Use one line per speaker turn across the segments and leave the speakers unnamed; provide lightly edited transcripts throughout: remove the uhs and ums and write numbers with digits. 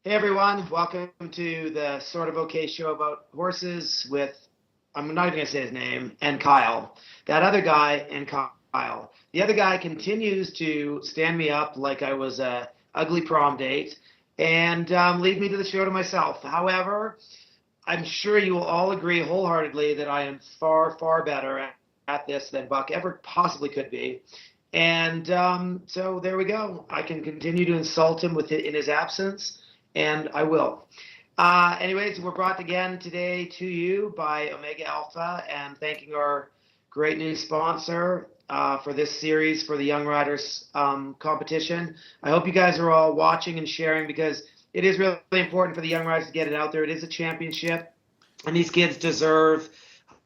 Hey everyone, welcome to the Sort of Okay show about horses with, I'm not even going to say his name, and Kyle. That other guy and Kyle. The other guy continues to stand me up like I was a ugly prom date and leave me to the show to myself. However, I'm sure you will all agree wholeheartedly that I am far, far better at this than Buck ever possibly could be. And so there we go. I can continue to insult him in his absence, and I will. Anyways, we're brought again today to you by Omega Alpha, and thanking our great new sponsor for this series for the Young Riders competition. I hope you guys are all watching and sharing because it is really important for the Young Riders to get it out there. It is a championship, and these kids deserve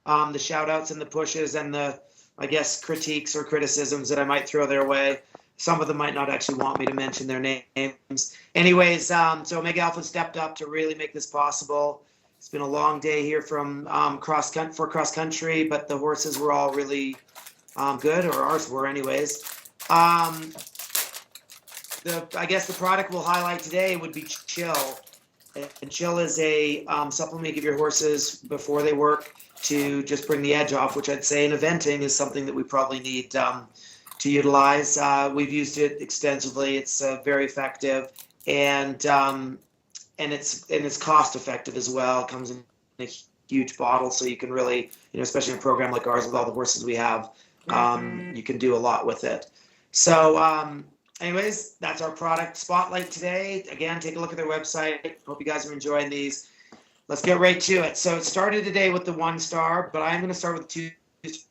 the shout outs and the pushes and the, I guess, critiques or criticisms that I might throw their way. Some of them might not actually want me to mention their names. Anyways, so Omega Alpha stepped up to really make this possible. It's been a long day here from cross country, but the horses were all really good, or ours were anyways. I guess the product we'll highlight today would be Chill. And Chill is a supplement you give your horses before they work to just bring the edge off, which I'd say in eventing is something that we probably need to utilize. We've used it extensively. It's very effective, and it's cost effective as well. It comes in a huge bottle, so you can really, especially in a program like ours with all the horses we have, you can do a lot with it. So anyways, that's our product spotlight today. Again, take a look at their website. Hope you guys are enjoying these. Let's get right to it. So it started today with the 1-star, but I'm going to start with 2-star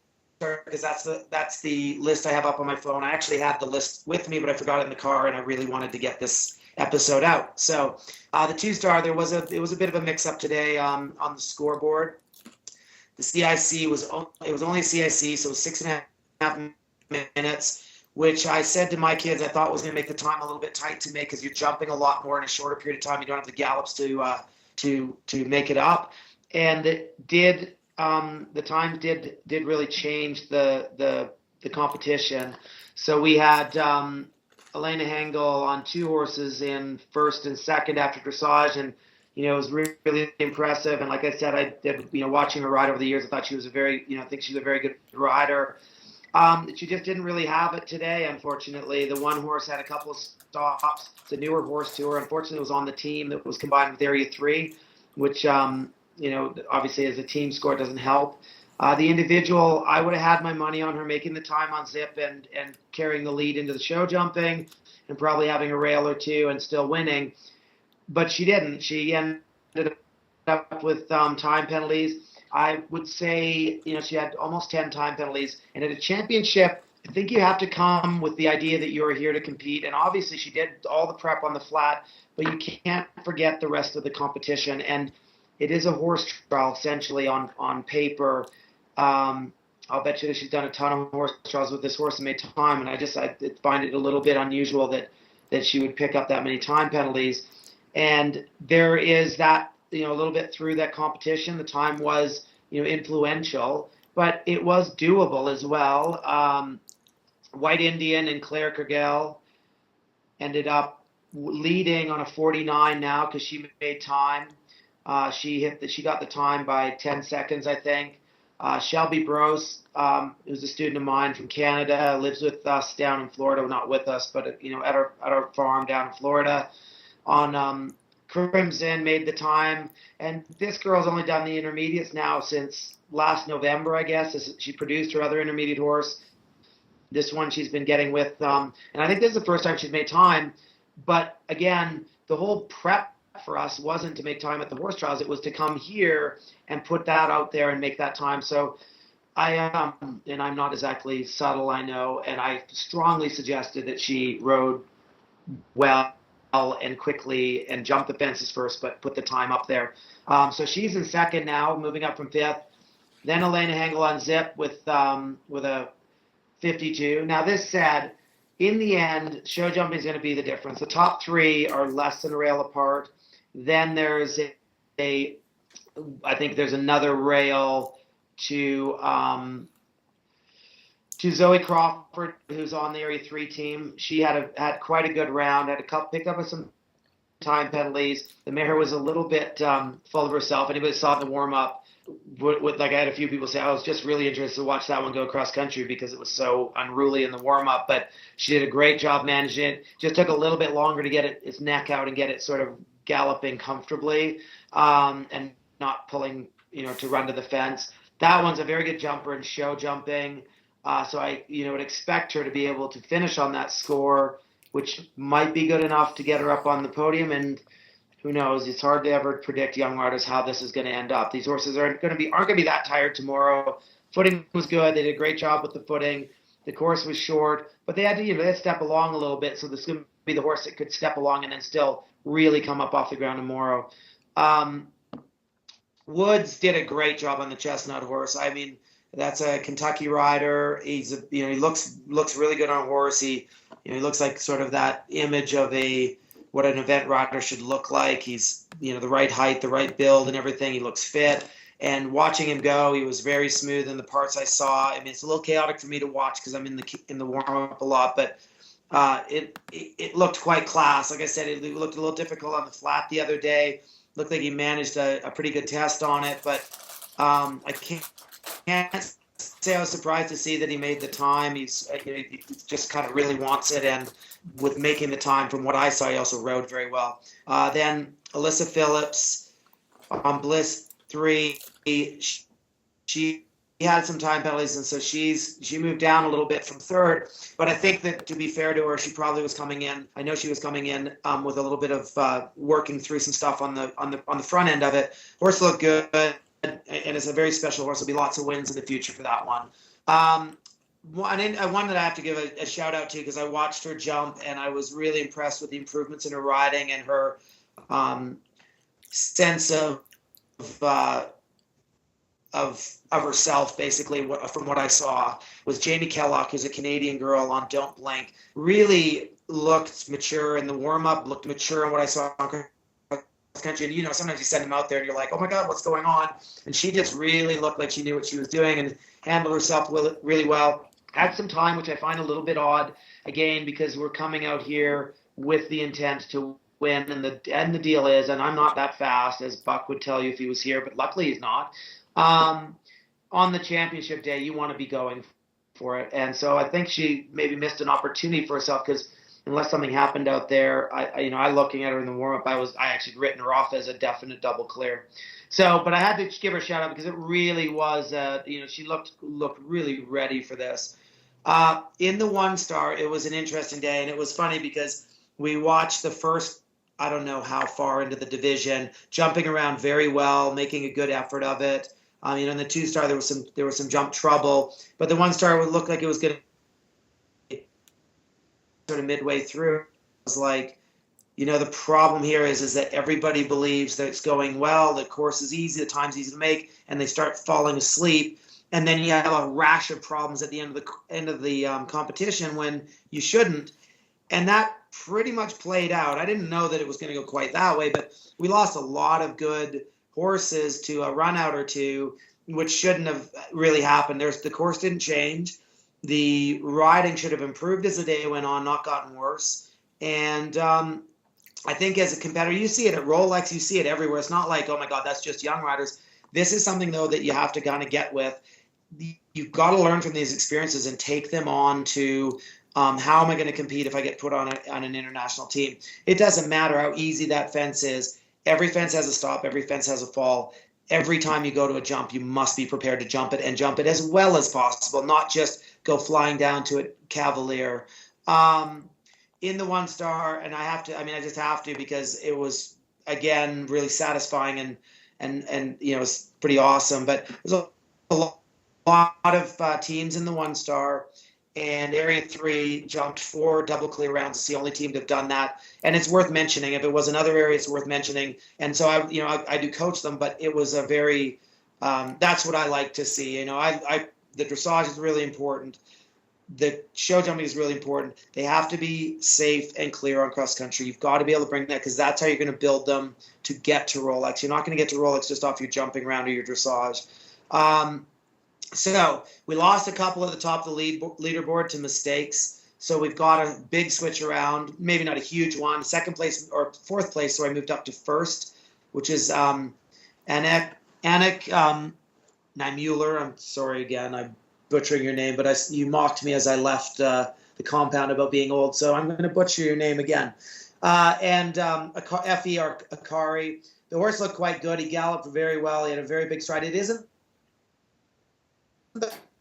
because that's the list I have up on my phone. I actually had the list with me, but I forgot it in the car, and I really wanted to get this episode out. So the 2-star, it was a bit of a mix-up today on the scoreboard. The CIC was only a CIC, so it was 6.5 minutes, which I said to my kids I thought was going to make the time a little bit tight to make because you're jumping a lot more in a shorter period of time. You don't have the gallops to make it up, and it did. The times did really change the competition. So we had Elena Hengel on 2 horses in first and second after dressage, and it was really impressive. And like I said, I did watching her ride over the years, I thought she was I think she's a very good rider. She just didn't really have it today, unfortunately. The one horse had a couple of stops. It's a newer horse to her. Unfortunately, it was on the team that was combined with Area 3, which, obviously as a team score doesn't help. The individual, I would have had my money on her making the time on Zip and carrying the lead into the show jumping and probably having a rail or two and still winning. But she didn't. She ended up with time penalties. I would say, she had almost 10 time penalties. And at a championship, I think you have to come with the idea that you're here to compete. And obviously she did all the prep on the flat, but you can't forget the rest of the competition. And it is a horse trial, essentially, on paper. I'll bet you that she's done a ton of horse trials with this horse and made time. And I find it a little bit unusual that she would pick up that many time penalties. And there is that, a little bit through that competition. The time was, influential, but it was doable as well. White Indian and Claire Kergel ended up leading on a 49 now because she made time. She got the time by 10 seconds, I think. Shelby Brose, who's a student of mine from Canada, lives with us down in Florida. Well, not with us, but at our farm down in Florida. On Crimson made the time, and this girl's only done the intermediates now since last November, I guess. She produced her other intermediate horse. This one she's been getting with, and I think this is the first time she's made time. But again, the whole prep for us wasn't to make time at the horse trials. It was to come here and put that out there and make that time. So I and I'm not exactly subtle, I know, and I strongly suggested that she rode well and quickly and jumped the fences first, but put the time up there. So she's in second now, moving up from 5th. Then Elena Hengel on Zip with a 52. Now this said, in the end, show jumping is going to be the difference. The top 3 are less than a rail apart. Then there's I think there's another rail to Zoe Crawford, who's on the Area 3 team. She had quite a good round. Picked up some time penalties. The mare was a little bit full of herself. Anybody saw it in the warm-up, like I had a few people say, I was just really interested to watch that one go cross country because it was so unruly in the warm-up. But she did a great job managing it. Just took a little bit longer to get its neck out and get it sort of galloping comfortably and not pulling, to run to the fence. That one's a very good jumper in show jumping. So I, would expect her to be able to finish on that score, which might be good enough to get her up on the podium. And who knows? It's hard to ever predict, young riders, how this is going to end up. These horses aren't going to be that tired tomorrow. Footing was good. They did a great job with the footing. The course was short, but they had to, they had to step along a little bit. So this is going to be the horse that could step along and then still really come up off the ground tomorrow. Woods did a great job on the Chestnut horse. I mean, that's a Kentucky rider. He's he looks really good on a horse. He looks like sort of that image of what an event rider should look like. He's the right height, the right build, and everything. He looks fit. And watching him go, he was very smooth in the parts I saw. I mean, it's a little chaotic for me to watch because I'm in the warm up a lot, but it looked quite class. Like I said, it looked a little difficult on the flat the other day. Looked like he managed a pretty good test on it, but I can't say I was surprised to see that he made the time. He just kind of really wants it, and with making the time, from what I saw, he also rode very well. Then Alyssa Phillips on Bliss 3, she had some time penalties, and so she moved down a little bit from third. But I think that, to be fair to her, she probably was coming in. I know she was coming in with a little bit of working through some stuff on the front end of it. Horse looked good, and it's a very special horse. There'll be lots of wins in the future for that one. One that I have to give a shout out to, because I watched her jump and I was really impressed with the improvements in her riding and her sense of herself, basically, from what I saw, was Jamie Kellock, who's a Canadian girl on Don't Blink. Really looked mature in the warm-up, looked mature in what I saw on country. And sometimes you send them out there and you're like, oh my God, what's going on? And she just really looked like she knew what she was doing and handled herself really well. Had some time, which I find a little bit odd, again, because we're coming out here with the intent to win, and the deal is, and I'm not that fast, as Buck would tell you if he was here, but luckily he's not. On the championship day, you want to be going for it. And so I think she maybe missed an opportunity for herself, because unless something happened out there, I looking at her in the warm-up, I actually written her off as a definite double clear. So, but I had to give her a shout out because it really was, she looked really ready for this. In the 1-star, it was an interesting day, and it was funny because we watched the first, I don't know how far into the division, jumping around very well, making a good effort of it. In the 2-star, there was some jump trouble, but the 1-star would look like it was going to sort of midway through. It was like, the problem here is that everybody believes that it's going well, the course is easy, the time's easy to make, and they start falling asleep. And then you have a rash of problems at the end of the competition when you shouldn't. And that pretty much played out. I didn't know that it was going to go quite that way, but we lost a lot of good horses to a run out or two, which shouldn't have really happened. The course didn't change. The riding should have improved as the day went on, not gotten worse. And I think as a competitor, you see it at Rolex, you see it everywhere. It's not like, oh my God, that's just young riders. This is something, though, that you have to kind of get with. You've got to learn from these experiences and take them on to how am I going to compete if I get put on an international team. It doesn't matter how easy that fence is. Every fence has a stop. Every fence has a fall. Every time you go to a jump, you must be prepared to jump it and jump it as well as possible, not just go flying down to it cavalier. In the 1-star, and I just have to, because it was, again, really satisfying and it's pretty awesome. But there's a lot of teams in the 1-star, and Area 3 jumped 4 double clear rounds. It's the only team to have done that, and it's worth mentioning. If it was another area, it's worth mentioning. And so I do coach them, but it was a very that's what I like to see. The dressage is really important. The show jumping is really important. They have to be safe and clear on cross country. You've got to be able to bring that, because that's how you're going to build them to get to Rolex. You're not going to get to Rolex just off your jumping round or your dressage. So we lost a couple at the top of the leaderboard to mistakes. So we've got a big switch around, maybe not a huge one. Second place or fourth place, so I moved up to first, which is Anik NAJYRC. I'm sorry again, I'm butchering your name, but you mocked me as I left the compound about being old, so I'm going to butcher your name again. And Effie Akari. The horse looked quite good. He galloped very well. He had a very big stride. It isn't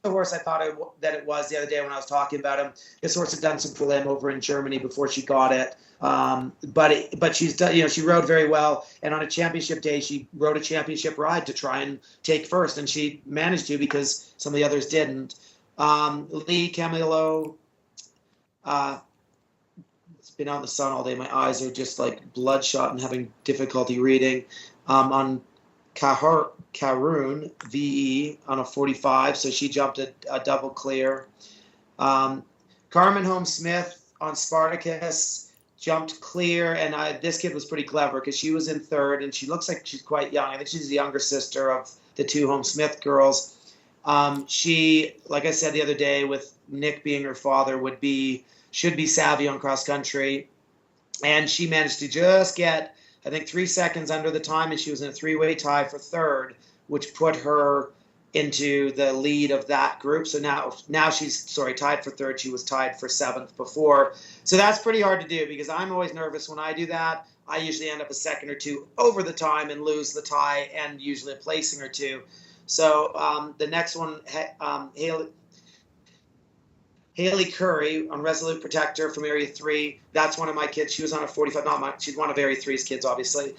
the horse I thought that it was the other day when I was talking about him. This horse had done some prelim over in Germany before she got it. But she's done, she rode very well. And on a championship day, she rode a championship ride to try and take first. And she managed to because some of the others didn't. Lee Camilo, it's been out in the sun all day. My eyes are just like bloodshot and having difficulty reading. On Karoon VE on a 45, so she jumped a double clear. Carmen Holmes Smith on Spartacus jumped clear, and this kid was pretty clever because she was in third, and she looks like she's quite young. I think she's the younger sister of the two Holmes Smith girls. She, like I said the other day, with Nick being her father, should be savvy on cross country, and she managed to just get, I think, 3 seconds under the time, and she was in a three-way tie for third, which put her into the lead of that group. So now she's tied for third. She was tied for seventh before. So that's pretty hard to do because I'm always nervous when I do that. I usually end up a second or two over the time and lose the tie and usually a placing or two. So the next one, Haley Curry on Resolute Protector from Area 3. That's one of my kids. She was on a 45. She's one of Area 3's kids, obviously.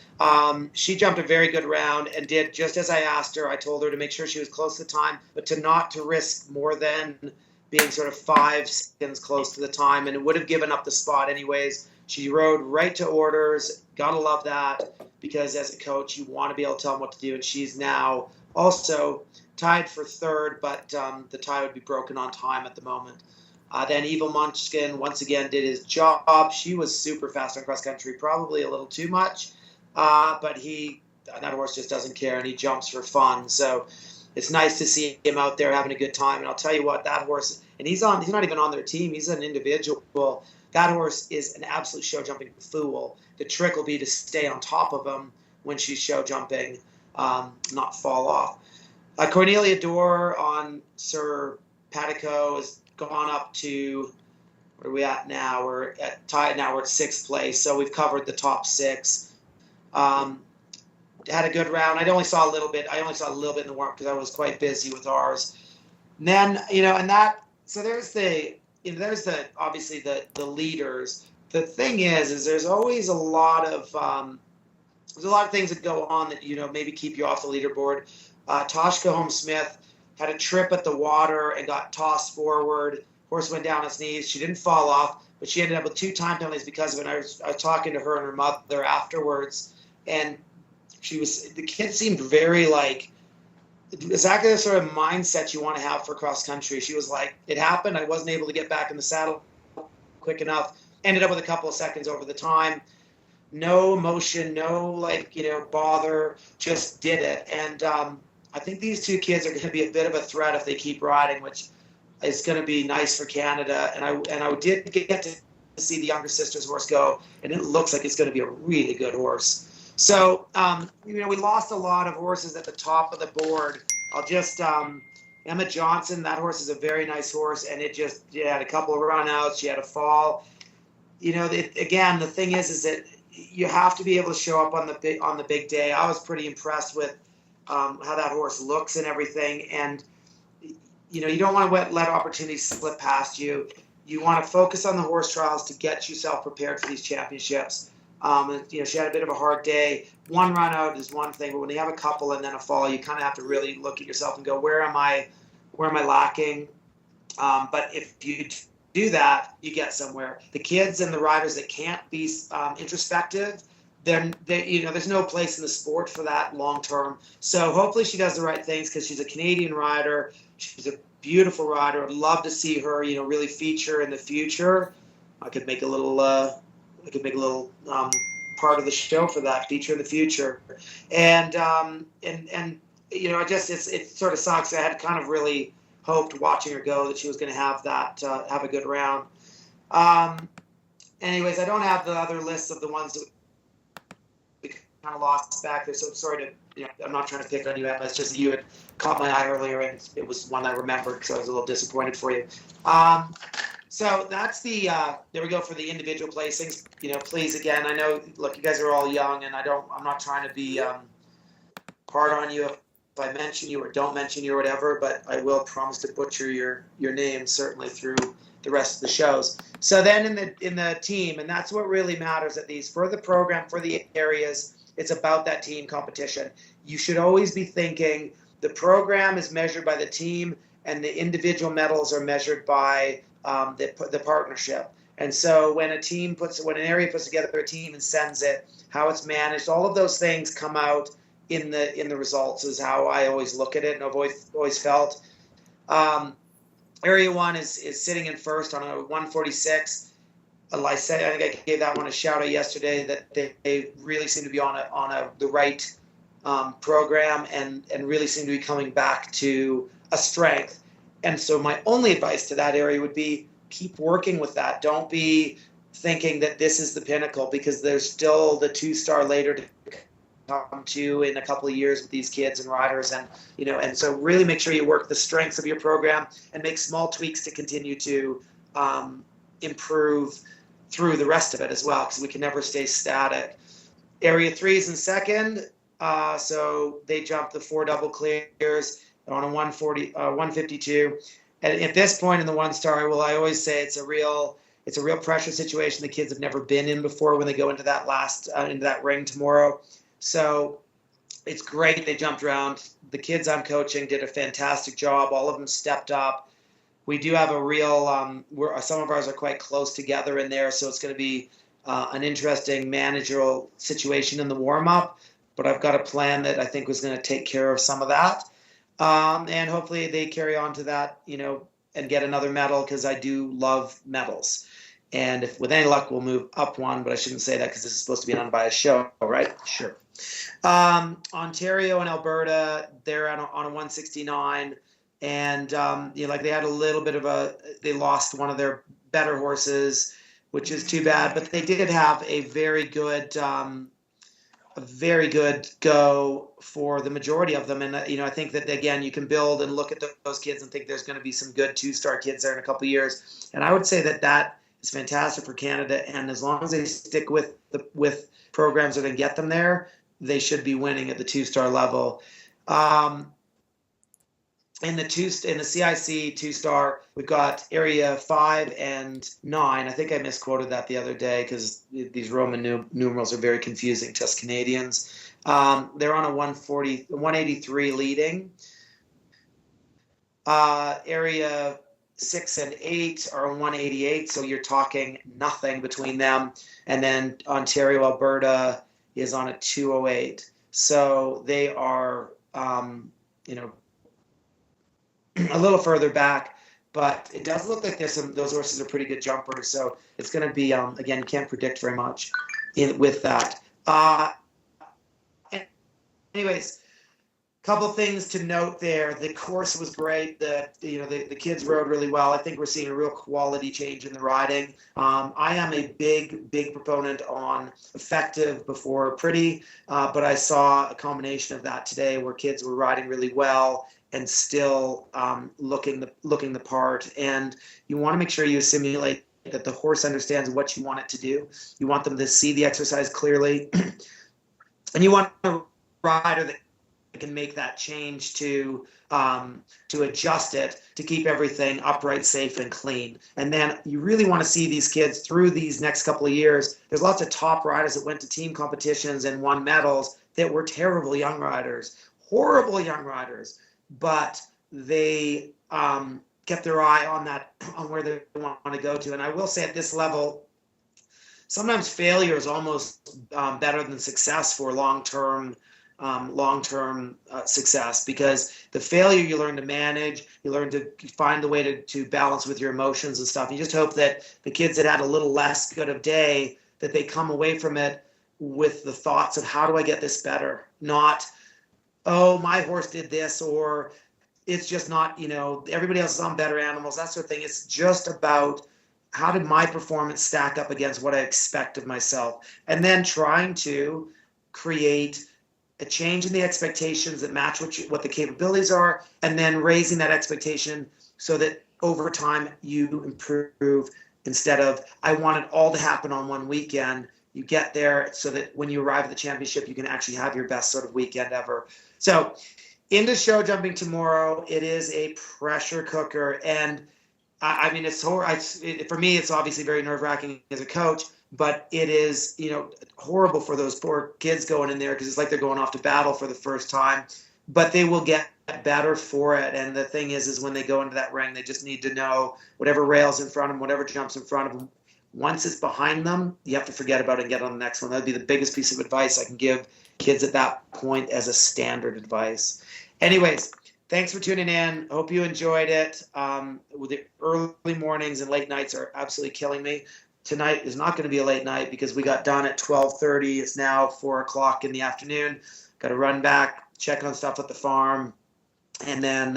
She jumped a very good round and did just as I asked her. I told her to make sure she was close to the time, but not to risk more than being sort of 5 seconds close to the time, and it would have given up the spot anyways. She rode right to orders. Gotta love that because as a coach, you want to be able to tell them what to do, and she's now also tied for third, but the tie would be broken on time at the moment. Then Evil Munchkin once again did his job. She was super fast on cross country, probably a little too much, but that horse just doesn't care and he jumps for fun. So it's nice to see him out there having a good time. And I'll tell you what, that horse, and he's not even on their team. He's an individual. That horse is an absolute show jumping fool. The trick will be to stay on top of him when she's show jumping, not fall off. Cornelia Dorr on Sir Patico is gone up to, where are we at now? We're at tied now. We're at 6th place, so we've covered the top 6. Had a good round. I only saw a little bit in the warm because I was quite busy with ours. And then so there's obviously the leaders. The thing is there's always a lot of things that go on that maybe keep you off the leaderboard. Toshka Holmes Smith had a trip at the water and got tossed forward. Horse went down its knees. She didn't fall off, but she ended up with 2 time penalties because of it. I was talking to her and her mother afterwards, and the kid seemed very exactly the sort of mindset you want to have for cross country. She was like, it happened. I wasn't able to get back in the saddle quick enough. Ended up with a couple of seconds over the time. No emotion, no bother, just did it. And I think these 2 kids are going to be a bit of a threat if they keep riding, which is going to be nice for Canada. And I did get to see the younger sister's horse go, and it looks like it's going to be a really good horse. So, we lost a lot of horses at the top of the board. I'll just Emma Johnson, that horse is a very nice horse, and it had a couple of run-outs. She had a fall. Again, the thing is that you have to be able to show up on the big day. I was pretty impressed with how that horse looks and everything, and you don't want to let opportunities slip past you. You want to focus on the horse trials to get yourself prepared for these championships. She had a bit of a hard day. One run out is one thing, but when you have a couple and then a fall, you kind of have to really look at yourself and go, where am I lacking? But if you do that, you get somewhere. The kids and the riders that can't be introspective, then there's no place in the sport for that long term. So hopefully she does the right things because she's a Canadian rider. She's a beautiful rider. I'd love to see her, really feature in the future. I could make a little part of the show for that, feature in the future. And it sort of sucks. I had kind of really hoped watching her go that she was going to have a good round. Anyways, I don't have the other lists of the ones that we kind of lost back there, so I'm sorry to, I'm not trying to pick on you, Emma. It's just you had caught my eye earlier, and it was one I remembered, so I was a little disappointed for you. So that's the, there we go for the individual placings. Please, again, I know, look, you guys are all young, and I'm not trying to be hard on you if I mention you or don't mention you or whatever, but I will promise to butcher your name certainly through the rest of the shows. So then in the team, and that's what really matters at these, for the program, for the areas, it's about that team competition. You should always be thinking the program is measured by the team and the individual medals are measured by the partnership. And so when an area puts together a team and sends it, how it's managed, all of those things come out in the results is how I always look at it, and I've always felt. Area 1 is sitting in first on a 146. I think I gave that one a shout out yesterday that they really seem to be on the right program and really seem to be coming back to a strength. And so my only advice to that area would be keep working with that. Don't be thinking that this is the pinnacle, because there's still the 2-star later to come to in a couple of years with these kids and riders, and so really make sure you work the strengths of your program and make small tweaks to continue to improve through the rest of it as well, because we can never stay static. Area 3 is in second, so they jumped the 4 double clears on a 152, and at this point in the 1-star, I always say it's a real pressure situation the kids have never been in before when they go into that into that ring tomorrow. So it's great they jumped around. The kids I'm coaching did a fantastic job. All of them stepped up. We do have a real, some of ours are quite close together in there, so it's going to be an interesting managerial situation in the warm-up. But I've got a plan that I think was going to take care of some of that. And hopefully they carry on to that, and get another medal, because I do love medals. And if with any luck, we'll move up one, but I shouldn't say that because this is supposed to be an unbiased show, right? Sure. Ontario and Alberta, they're on a 169, and they had a little bit of they lost one of their better horses, which is too bad. But they did have a very good go for the majority of them, and I think that again you can build and look at those kids and think there's going to be some good 2-star kids there in a couple of years, and I would say that is fantastic for Canada, and as long as they stick with programs that can get them there, they should be winning at the 2-star level. In the CIC 2-star, we've got area 5 and 9. I think I misquoted that the other day because these Roman numerals are very confusing to us Canadians. They're on a 183 leading. Area 6 and 8 are on 188, so you're talking nothing between them. And then Ontario, Alberta is on a 208. So they are, a little further back, but it does look like those horses are pretty good jumpers. So it's going to be, again, you can't predict very much with that. Anyways, couple things to note there. The course was great. The kids rode really well. I think we're seeing a real quality change in the riding. I am a big proponent on effective before pretty, but I saw a combination of that today where kids were riding really well and still looking the part. And you want to make sure you simulate that the horse understands what you want it to do. You want them to see the exercise clearly, and you want a rider that can make that change to adjust it to keep everything upright, safe, and clean. And then you really want to see these kids through these next couple of years. There's lots of top riders that went to team competitions and won medals that were terrible young riders, horrible young riders, but they kept their eye on where they want to go to. And I will say at this level, sometimes failure is almost better than success for long-term success, because the failure you learn to manage, you learn to find the way to balance with your emotions and stuff. You just hope that the kids that had a little less good of day, that they come away from it with the thoughts of how do I get this better? Not, oh, my horse did this, or it's just not, everybody else is on better animals, that sort of thing. It's just about how did my performance stack up against what I expect of myself? And then trying to create a change in the expectations that match what the capabilities are, and then raising that expectation so that over time you improve. Instead of, I want it all to happen on one weekend, you get there so that when you arrive at the championship, you can actually have your best sort of weekend ever. So into show jumping tomorrow, it is a pressure cooker. And I mean, it's for me, it's obviously very nerve-wracking as a coach, but it is, horrible for those poor kids going in there because it's like they're going off to battle for the first time, but they will get better for it. And the thing is when they go into that ring, they just need to know whatever rails in front of them, whatever jumps in front of them, once it's behind them, you have to forget about it and get on the next one. That'd be the biggest piece of advice I can give kids at that point as a standard advice. Anyways, thanks for tuning in. I hope you enjoyed it. With the early mornings and late nights are absolutely killing me. Tonight is not going to be a late night because we got done at 12:30. It's now 4 o'clock in the afternoon. Got to run back, check on stuff at the farm, and then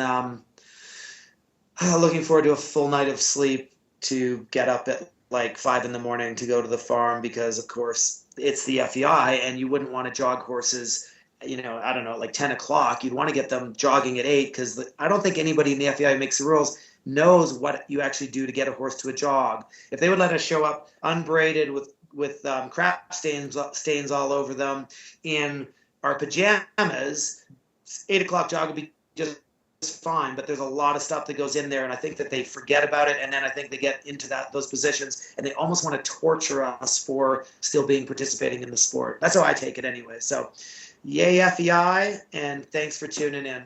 looking forward to a full night of sleep to get up at like 5 in the morning to go to the farm because, of course, it's the FEI and you wouldn't want to jog horses, I don't know, like 10 o'clock. You'd want to get them jogging at 8 because I don't think anybody in the FEI makes the rules knows what you actually do to get a horse to a jog. If they would let us show up unbraided with crap stains all over them in our pajamas, 8 o'clock jog would be just fine. But there's a lot of stuff that goes in there, and I think that they forget about it, and then I think they get into those positions, and they almost want to torture us for still participating in the sport. That's how I take it anyway. So, yay FEI, and thanks for tuning in.